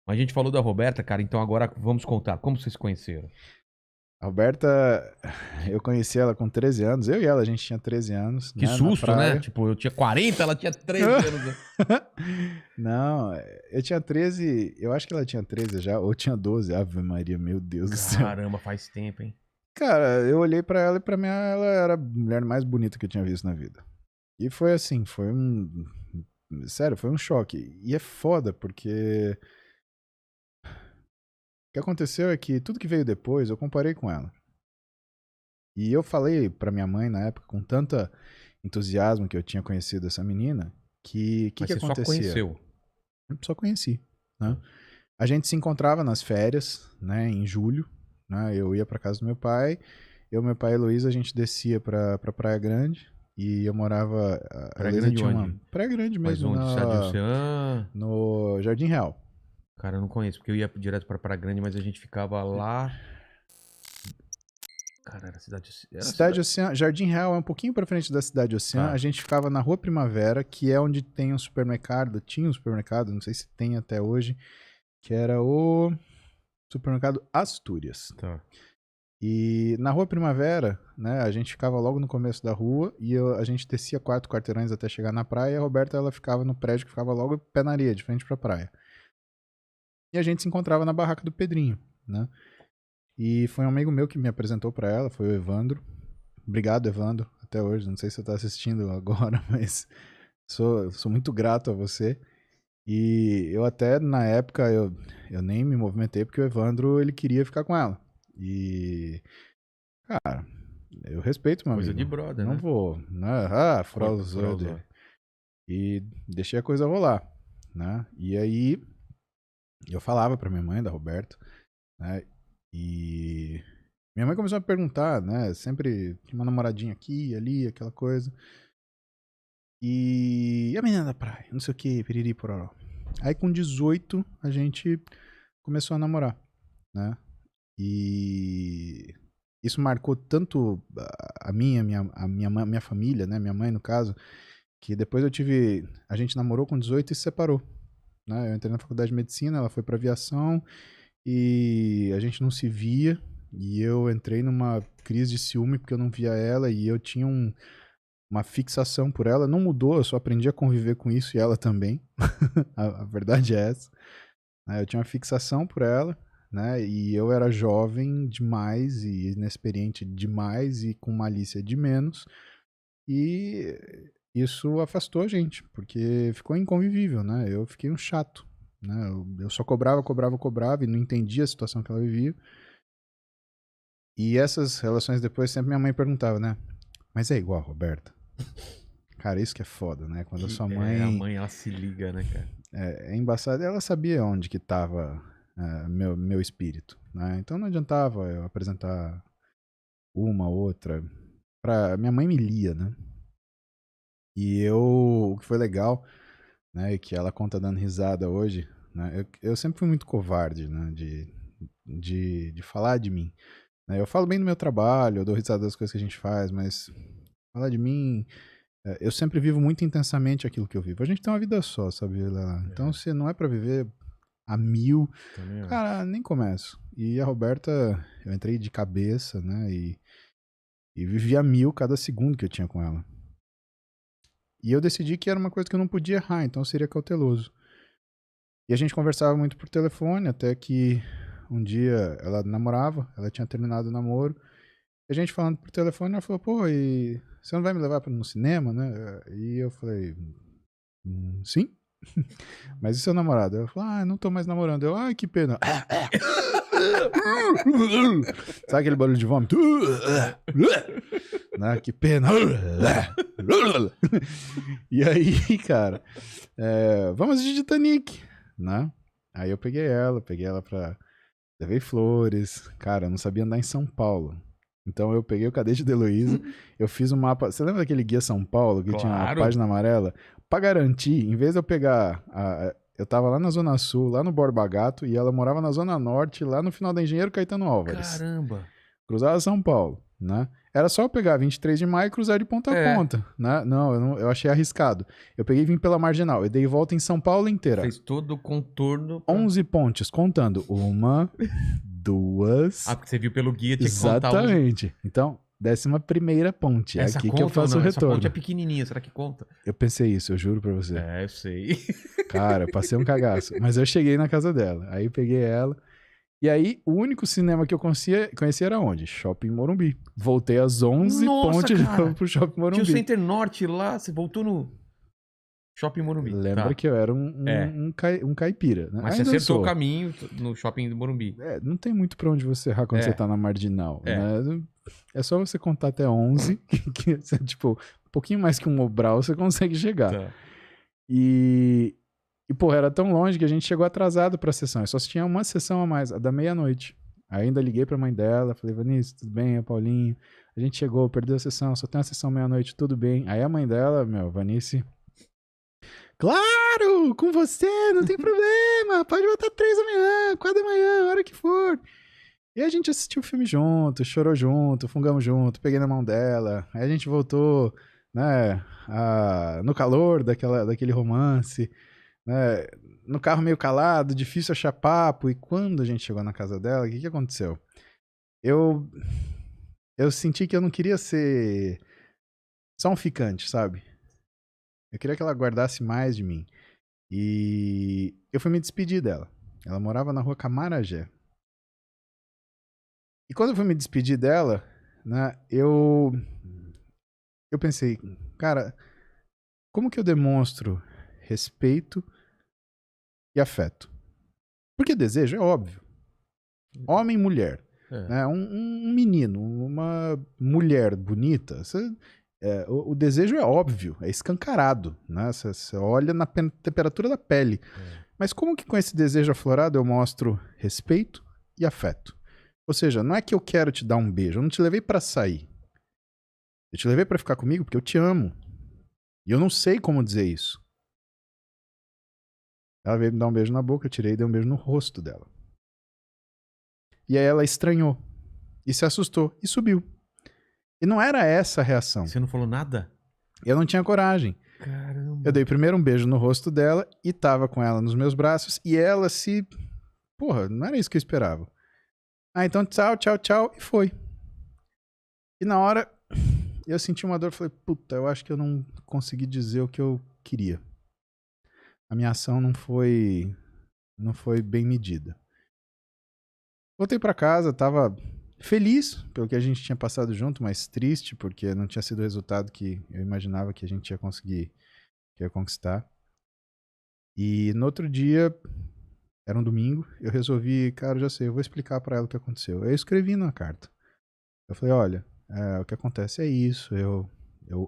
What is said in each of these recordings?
Mas a gente falou da Roberta, cara, então agora vamos contar. Como vocês se conheceram? A Roberta, eu conheci ela com 13 anos. Eu e ela, a gente tinha 13 anos, Que né, na susto, né? praia. Tipo, eu tinha 40, ela tinha 13 anos. Não, eu tinha 13, eu acho que ela tinha 13 já, ou tinha 12. Ave Maria, meu Deus do céu. Caramba, faz tempo, hein? Cara, eu olhei pra ela e pra mim ela era a mulher mais bonita que eu tinha visto na vida. E foi assim, foi um... Sério, foi um choque. E é foda, porque... O que aconteceu é que tudo que veio depois, eu comparei com ela. E eu falei pra minha mãe na época, com tanta entusiasmo que eu tinha conhecido essa menina, que Mas que você só acontecia? conheceu. Eu só conheci, né? A gente se encontrava nas férias, né, em julho, né? Eu ia pra casa do meu pai, meu pai e a Heloísa, a gente descia pra Praia Grande, e eu morava... A Praia Heloísa Grande tinha onde? uma... Praia Grande Mas mesmo, onde? Cidade Oceã? no Jardim Real. Cara, eu não conheço, porque eu ia direto pra Praia Grande, mas a gente ficava lá. Cara, era cidade. Era Cidade Oceã, Jardim Real é um pouquinho pra frente da Cidade Oceã. Tá. A gente ficava na Rua Primavera, que é onde tem um supermercado, tinha um supermercado, não sei se tem até hoje, que era o supermercado Astúrias. Tá. E na Rua Primavera, né, a gente ficava logo no começo da rua e a gente descia 4 quarteirões até chegar na praia, e a Roberta ela ficava no prédio que ficava logo pé na areia, de frente pra praia. E a gente se encontrava na barraca do Pedrinho, né? E foi um amigo meu que me apresentou pra ela, foi o Evandro. Obrigado, Evandro, até hoje. Não sei se você tá assistindo agora, mas sou muito grato a você. E eu até, na época, eu nem me movimentei porque o Evandro, ele queria ficar com ela. E, cara, eu respeito meu Coisa amigo. de brother, Não né? vou, né? Furar os Furar os olhos. olhos. E deixei a coisa rolar, né? E aí, eu falava pra minha mãe, da Roberta, né? E minha mãe começou a perguntar, né? Sempre tinha uma namoradinha aqui, ali, aquela coisa. E a menina da praia, não sei o que, piriri pororó. Aí com 18 a gente começou a namorar, né? E isso marcou tanto a minha família, né? Minha mãe, no caso, que depois eu tive... A gente namorou com 18 e se separou, né? Eu entrei na faculdade de medicina, ela foi pra aviação e a gente não se via. E eu entrei numa crise de ciúme porque eu não via ela e eu tinha uma fixação por ela. Não mudou, eu só aprendi a conviver com isso e ela também. A verdade é essa. Eu tinha uma fixação por ela, né? E eu era jovem demais e inexperiente demais e com malícia de menos. E isso afastou a gente, porque ficou inconvivível, né? Eu fiquei um chato, né? Eu só cobrava e não entendia a situação que ela vivia. E essas relações depois sempre minha mãe perguntava, né? Mas é igual a Roberta? Cara, isso que é foda, né? Quando a sua mãe... a mãe, ela se liga, né, cara? É embaçado. Ela sabia onde que tava meu espírito, né? Então não adiantava eu apresentar uma, outra. Minha mãe me lia, né? E o que foi legal, né? E que ela conta dando risada hoje, né? Eu sempre fui muito covarde, né? De falar de mim. Né? Eu falo bem do meu trabalho, eu dou risada das coisas que a gente faz, mas falar de mim... Eu sempre vivo muito intensamente aquilo que eu vivo. A gente tem uma vida só, sabe? Então, se não é pra viver a 1000, cara, nem começo. E a Roberta, eu entrei de cabeça, né? E vivi a 1000 cada segundo que eu tinha com ela. E eu decidi que era uma coisa que eu não podia errar, então eu seria cauteloso. E a gente conversava muito por telefone, até que um dia ela namorava, ela tinha terminado o namoro. E a gente falando por telefone, ela falou, pô, e você não vai me levar no cinema, né? E eu falei, sim. Mas e seu namorado? Ela falou, eu não tô mais namorando. Eu, ai, que pena. Sabe aquele barulho de vômito? Né? Que pena. E aí, cara, vamos de Titanic, né? Aí eu peguei ela pra... Levei flores. Cara, eu não sabia andar em São Paulo. Então eu peguei o cadete da Heloísa, eu fiz um mapa... Você lembra daquele guia São Paulo que tinha uma página amarela? Pra garantir, em vez de eu pegar... Eu tava lá na Zona Sul, lá no Borba Gato, e ela morava na Zona Norte, lá no final da Engenheiro Caetano Álvares. Caramba! Cruzava São Paulo, né? Era só eu pegar 23 de maio e cruzar de ponta a ponta, né? Não, eu achei arriscado. Eu peguei e vim pela Marginal. Eu dei volta em São Paulo inteira. Fez todo o contorno. 11 pontes, contando. 1, 2... Ah, porque você viu pelo guia, tinha que contar. Exatamente. Então, 11ª ponte. É Essa aqui conta que eu faço ou o não? retorno. Essa ponte é pequenininha, será que conta? Eu pensei isso, eu juro pra você. É, eu sei. Cara, eu passei um cagaço. Mas eu cheguei na casa dela. Aí peguei ela. E aí, o único cinema que eu conhecia era onde? Shopping Morumbi. Voltei às 11 pontes de novo pro Shopping Morumbi. Tinha o Center Norte lá, você voltou no Shopping Morumbi. Lembra que eu era um caipira, né? Mas ainda você acertou sou. o caminho no Shopping do Morumbi. Não tem muito pra onde você errar quando você tá na Marginal, né? É só você contar até 11, que tipo, um pouquinho mais que um Mobral você consegue chegar. Tá. E, pô, era tão longe que a gente chegou atrasado pra sessão. Só tinha uma sessão a mais, a da meia-noite. Ainda liguei pra mãe dela, falei, Vanice, tudo bem? É Paulinho. A gente chegou, perdeu a sessão, só tem a sessão meia-noite, tudo bem. Aí a mãe dela, Vanice... Claro, com você, não tem problema. Pode voltar 3 da manhã, 4 da manhã, a hora que for. E a gente assistiu o filme junto, chorou junto, fungamos junto, peguei na mão dela. Aí a gente voltou, né, no calor daquele romance, né, no carro meio calado, difícil achar papo. E quando a gente chegou na casa dela, o que aconteceu? Eu senti que eu não queria ser só um ficante, sabe? Eu queria que ela guardasse mais de mim. E eu fui me despedir dela. Ela morava na rua Camarajé. E quando eu fui me despedir dela, né, eu pensei, cara, como que eu demonstro respeito e afeto? Porque desejo é óbvio. Homem e mulher. Né? Um menino, uma mulher bonita, o desejo é óbvio, é escancarado, né? Você olha na temperatura da pele. Mas como que com esse desejo aflorado eu mostro respeito e afeto? Ou seja, não é que eu quero te dar um beijo, eu não te levei pra sair. Eu te levei pra ficar comigo porque eu te amo. E eu não sei como dizer isso. Ela veio me dar um beijo na boca, eu tirei e dei um beijo no rosto dela. E aí ela estranhou. E se assustou. E subiu. E não era essa a reação. Você não falou nada? Eu não tinha coragem. Caramba. Eu dei primeiro um beijo no rosto dela e tava com ela nos meus braços. E ela se... Porra, não era isso que eu esperava. Então tchau, tchau, tchau. E foi. E na hora eu senti uma dor. Falei, puta, eu acho que eu não consegui dizer o que eu queria. A minha ação não foi bem medida. Voltei pra casa, tava feliz pelo que a gente tinha passado junto, mas triste porque não tinha sido o resultado que eu imaginava que a gente ia conseguir, que ia conquistar. E no outro dia, era um domingo, eu resolvi, cara, já sei, eu vou explicar pra ela o que aconteceu. Eu escrevi na carta. Eu falei, olha, o que acontece é isso, eu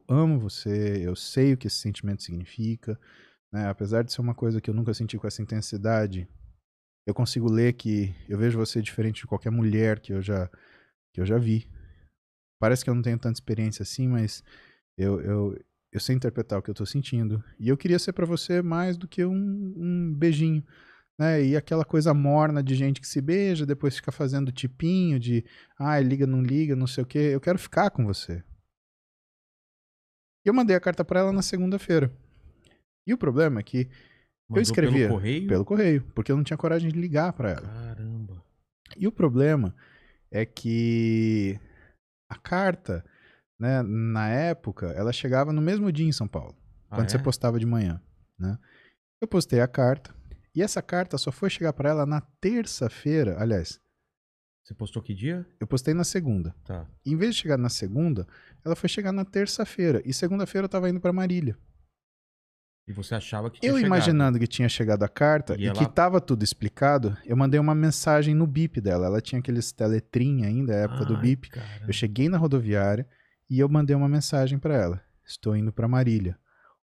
amo você, eu sei o que esse sentimento significa, né? Apesar de ser uma coisa que eu nunca senti com essa intensidade, eu consigo ler que eu vejo você diferente de qualquer mulher que eu já vi. Parece que eu não tenho tanta experiência assim, mas eu sei interpretar o que eu tô sentindo. E eu queria ser pra você mais do que um beijinho, né? E aquela coisa morna de gente que se beija, depois fica fazendo tipinho de liga, não liga, não sei o quê. Eu quero ficar com você. E eu mandei a carta pra ela na segunda-feira. E o problema é que eu escrevia pelo correio, porque eu não tinha coragem de ligar pra ela. Caramba. E o problema é que a carta, né, na época, ela chegava no mesmo dia em São Paulo, quando você postava de manhã, né? Eu postei a carta, e essa carta só foi chegar pra ela na terça-feira, aliás. Você postou que dia? Eu postei na segunda. Tá. Em vez de chegar na segunda, ela foi chegar na terça-feira, e segunda-feira eu tava indo pra Marília. E você achava que tinha chegado. Imaginando que tinha chegado a carta e que tava tudo explicado, eu mandei uma mensagem no bip dela. Ela tinha aqueles teletrim ainda, a época do bip. Caramba. Eu cheguei na rodoviária e eu mandei uma mensagem pra ela. Estou indo pra Marília.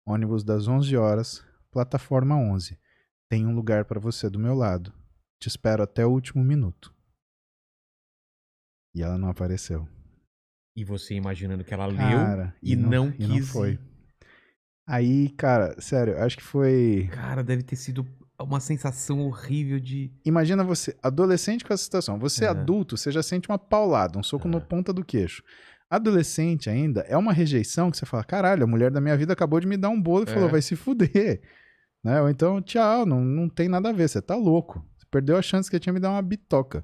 Ônibus das 11 horas, plataforma 11. Tem um lugar pra você do meu lado. Te espero até o último minuto. E ela não apareceu. E você imaginando que ela leu, cara, e não quis. E não foi. Aí, cara, sério, acho que foi... Cara, deve ter sido uma sensação horrível de... Imagina você, adolescente com essa situação. Você adulto, você já sente uma paulada, um soco na ponta do queixo. Adolescente ainda é uma rejeição que você fala, caralho, a mulher da minha vida acabou de me dar um bolo e falou, vai se fuder. Né? Ou então, tchau, não tem nada a ver, você tá louco. Você perdeu a chance que eu tinha me dar uma bitoca.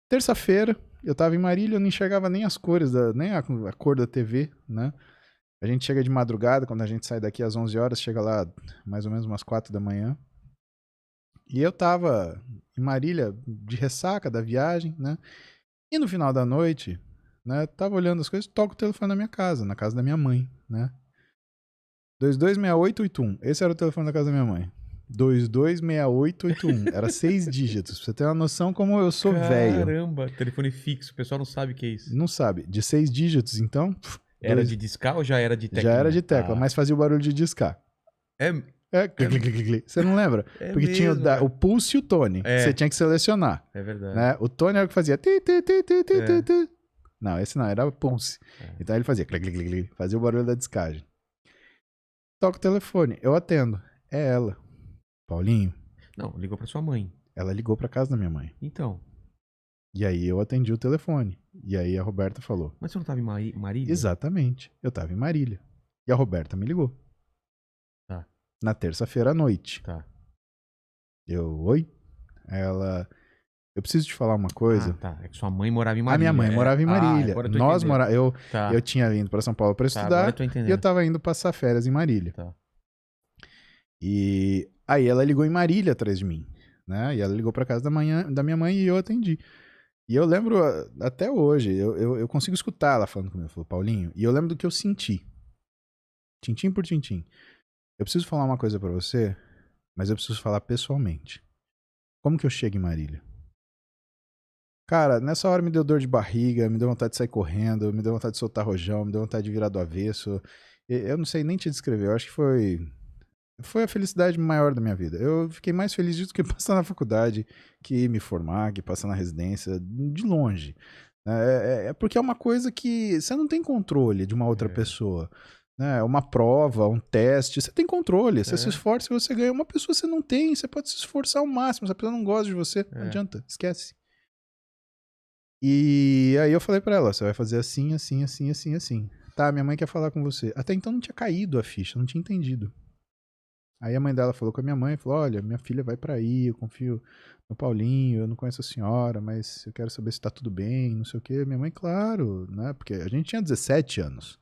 Terça-feira, eu tava em Marília, eu não enxergava nem as cores, nem a cor da TV, né? A gente chega de madrugada, quando a gente sai daqui às 11 horas, chega lá mais ou menos umas 4 da manhã. E eu tava em Marília de ressaca da viagem, né? E no final da noite, né? Tava olhando as coisas, toco o telefone na minha casa, na casa da minha mãe, né? 226881. Esse era o telefone da casa da minha mãe. 226881. Era 6 dígitos. Pra você ter uma noção como eu sou velho. Caramba, telefone fixo. O pessoal não sabe o que é isso. Não sabe. De 6 dígitos, então... Era de discar ou já era de tecla? Já era de tecla, mas fazia o barulho de discar. Você não lembra? Porque tinha o pulse e o tone. Você tinha que selecionar. É verdade. Né? O tone era o que fazia... Não, esse não. Era o pulse. Então ele fazia... Fazia o barulho da discagem. Toca o telefone. Eu atendo. É ela. Paulinho. Não, ligou pra sua mãe. Ela ligou pra casa da minha mãe. Então. E aí eu atendi o telefone. E aí a Roberta falou. Mas você não tava em Marília? Exatamente. Eu tava em Marília. E a Roberta me ligou. Tá. Na terça-feira à noite. Tá. Oi? Ela... Eu preciso te falar uma coisa. Tá. É que sua mãe morava em Marília. A minha mãe morava em Marília. Nós morávamos... Eu tinha vindo pra São Paulo pra estudar. Agora eu tô entendendo. E eu tava indo passar férias em Marília. Tá. E aí ela ligou em Marília atrás de mim, né? E ela ligou pra casa da minha mãe e eu atendi. E eu lembro até hoje, eu consigo escutar ela falando comigo. Ela falou, Paulinho, e eu lembro do que eu senti. Tintim por tintim. Eu preciso falar uma coisa pra você, mas eu preciso falar pessoalmente. Como que eu chego em Marília? Cara, nessa hora me deu dor de barriga, me deu vontade de sair correndo, me deu vontade de soltar rojão, me deu vontade de virar do avesso. Eu não sei nem te descrever, eu acho que foi a felicidade maior da minha vida. Eu fiquei mais feliz disso que passar na faculdade, que me formar, que passar na residência, de longe. É porque é uma coisa que você não tem controle de uma outra pessoa. Né? Uma prova, um teste, você tem controle. Você se esforça e você ganha. Uma pessoa você não tem, você pode se esforçar ao máximo. Se a pessoa não gosta de você, não adianta, esquece. E aí eu falei pra ela, você vai fazer assim, assim, assim, assim, assim. Tá, minha mãe quer falar com você. Até então não tinha caído a ficha, não tinha entendido. Aí a mãe dela falou com a minha mãe, falou, olha, minha filha vai pra aí, eu confio no Paulinho, eu não conheço a senhora, mas eu quero saber se tá tudo bem, não sei o quê. Minha mãe, claro, né, porque a gente tinha 17 anos,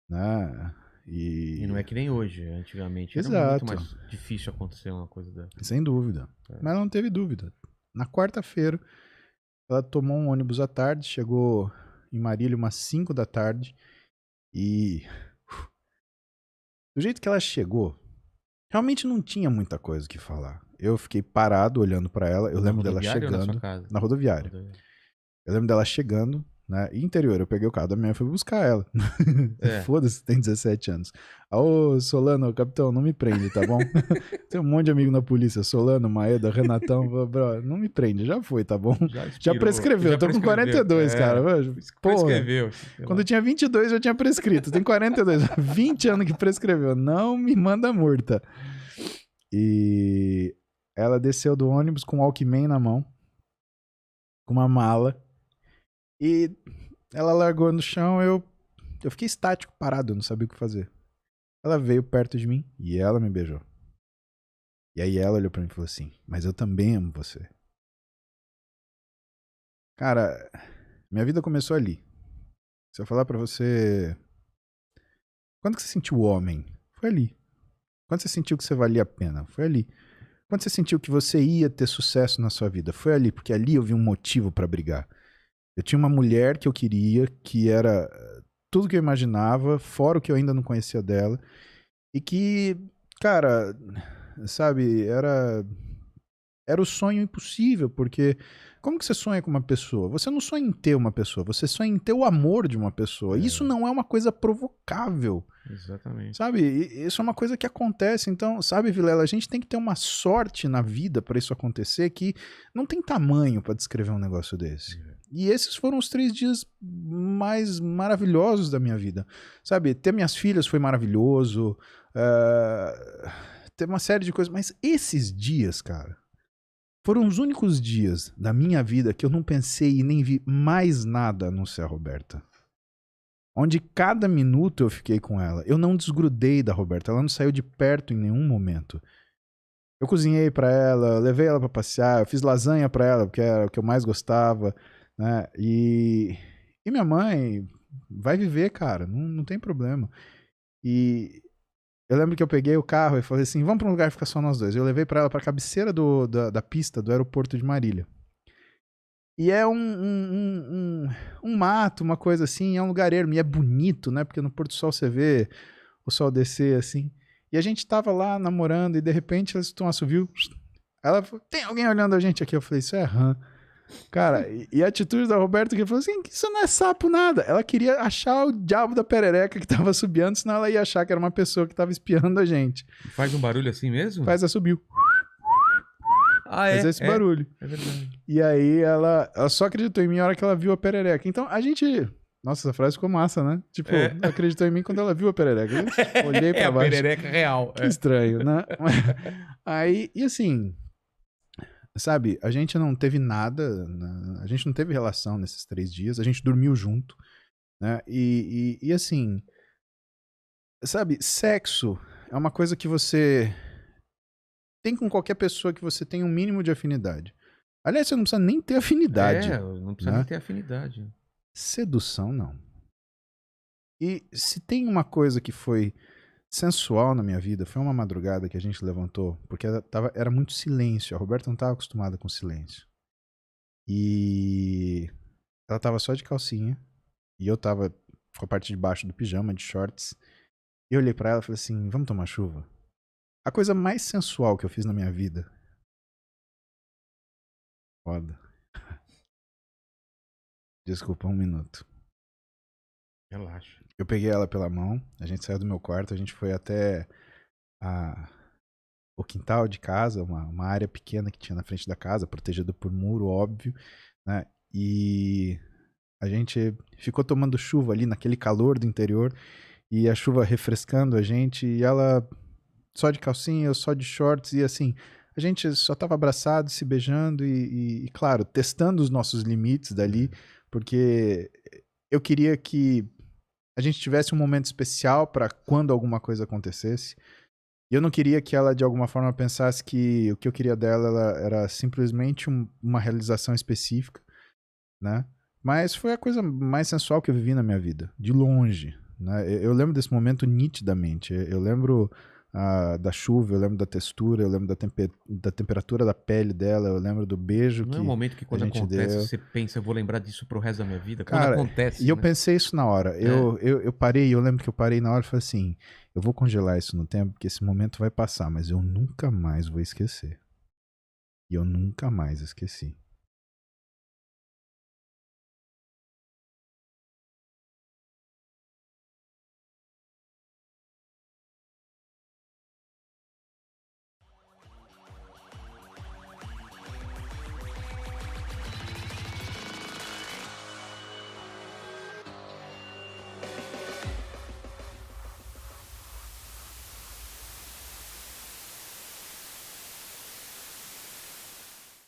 né, e não é que nem hoje, antigamente era muito mais difícil acontecer uma coisa dessa. Sem dúvida, mas ela não teve dúvida. Na quarta-feira, ela tomou um ônibus à tarde, chegou em Marília umas 5 da tarde, e do jeito que ela chegou, realmente não tinha muita coisa o que falar. Eu fiquei parado olhando pra ela. Eu lembro dela chegando. Na rodoviária. Eu lembro dela chegando, né? E interior, eu peguei o carro da minha mãe e fui buscar ela. Foda-se, tem 17 anos. Ô, Solano, capitão, não me prende, tá bom? Tem um monte de amigo na polícia. Solano, Maeda, Renatão. Bro, não me prende, já foi, tá bom? Já prescreveu. Eu tô com 42, cara. Prescreveu. Quando eu tinha 22, já tinha prescrito. Tem 42. 20 anos que prescreveu. Não me manda multa. E ela desceu do ônibus com um Walkman na mão, com uma mala, e ela largou no chão. Eu fiquei estático, parado, eu não sabia o que fazer. Ela veio perto de mim e ela me beijou. E aí ela olhou pra mim e falou assim, mas eu também amo você. Cara, minha vida começou ali. Se eu falar pra você, quando que você sentiu o homem? Foi ali. Quando você sentiu que você valia a pena? Foi ali. Quando você sentiu que você ia ter sucesso na sua vida? Foi ali, porque ali eu vi um motivo pra brigar. Eu tinha uma mulher que eu queria, que era tudo que eu imaginava, fora o que eu ainda não conhecia dela, e que, cara, sabe, era o sonho impossível, porque como que você sonha com uma pessoa? Você não sonha em ter uma pessoa, você sonha em ter o amor de uma pessoa. Isso não é uma coisa provocável. Exatamente. Sabe, isso é uma coisa que acontece. Então, sabe, Vilela, a gente tem que ter uma sorte na vida para isso acontecer que não tem tamanho para descrever um negócio desse. E esses foram os 3 dias mais maravilhosos da minha vida. Sabe, ter minhas filhas foi maravilhoso, ter uma série de coisas, mas esses dias, cara, foram os únicos dias da minha vida que eu não pensei e nem vi mais nada a não ser a Roberta. onde cada minuto eu fiquei com ela. Eu não desgrudei da Roberta, ela não saiu de perto em nenhum momento. Eu cozinhei pra ela, levei ela pra passear, eu fiz lasanha pra ela, porque era o que eu mais gostava, né? E minha mãe vai viver, cara, não tem problema. E eu lembro que eu peguei o carro e falei assim, vamos pra um lugar que fica só nós dois. Eu levei pra ela pra cabeceira da pista do aeroporto de Marília. E é um mato, uma coisa assim, é um lugar ermo, e é bonito, né? Porque no pôr do sol você vê o sol descer assim. E a gente tava lá namorando e de repente ela escutou um assovio. Ela falou, tem alguém olhando a gente aqui? Eu falei, isso é rã. Cara, e a atitude da Roberta que falou assim, isso não é sapo nada. Ela queria achar o diabo da perereca que tava subiando, senão ela ia achar que era uma pessoa que tava espiando a gente. Faz um barulho assim mesmo? Faz assobio. Ah, é? Faz esse barulho. É verdade. E aí ela só acreditou em mim na hora que ela viu a perereca. Então a gente... Nossa, essa frase ficou massa, né? Tipo, acreditou em mim quando ela viu a perereca. Eu olhei pra baixo. É a perereca real. Que estranho, né? Aí, e assim, sabe, a gente não teve nada, né? A gente não teve relação nesses 3 dias, a gente dormiu junto, né? E assim, sabe, sexo é uma coisa que você tem com qualquer pessoa que você tem um mínimo de afinidade. Aliás, você não precisa nem ter afinidade. Não precisa né? nem ter afinidade. Sedução, não. E se tem uma coisa que foi sensual na minha vida, foi uma madrugada que a gente levantou, porque era muito silêncio. A Roberta não estava acostumada com silêncio. E ela tava só de calcinha, e eu tava com a parte de baixo do pijama, de shorts. E eu olhei pra ela e falei assim, vamos tomar chuva? A coisa mais sensual que eu fiz na minha vida. Foda. Desculpa, 1 minuto. Relaxa. Eu peguei ela pela mão, a gente saiu do meu quarto, a gente foi até o quintal de casa, uma área pequena que tinha na frente da casa, protegida por muro, óbvio, né? E a gente ficou tomando chuva ali naquele calor do interior, e a chuva refrescando a gente, e ela só de calcinha, eu só de shorts, e assim, a gente só tava abraçado, se beijando e claro, testando os nossos limites dali, porque eu queria que a gente tivesse um momento especial para quando alguma coisa acontecesse. E eu não queria que ela, de alguma forma, pensasse que o que eu queria dela era simplesmente uma realização específica, né? Mas foi a coisa mais sensual que eu vivi na minha vida, de longe, né? Eu lembro desse momento nitidamente. Eu lembro da chuva, eu lembro da textura, eu lembro da temperatura da pele dela, eu lembro do beijo Não que é um momento que a quando gente acontece deu. você pensa, eu vou lembrar disso pro resto da minha vida. Quando Cara, acontece, e eu né? pensei isso na hora. Eu parei, eu lembro que eu parei na hora e falei assim, eu vou congelar isso no tempo, porque esse momento vai passar, mas eu nunca mais vou esquecer. E eu nunca mais esqueci.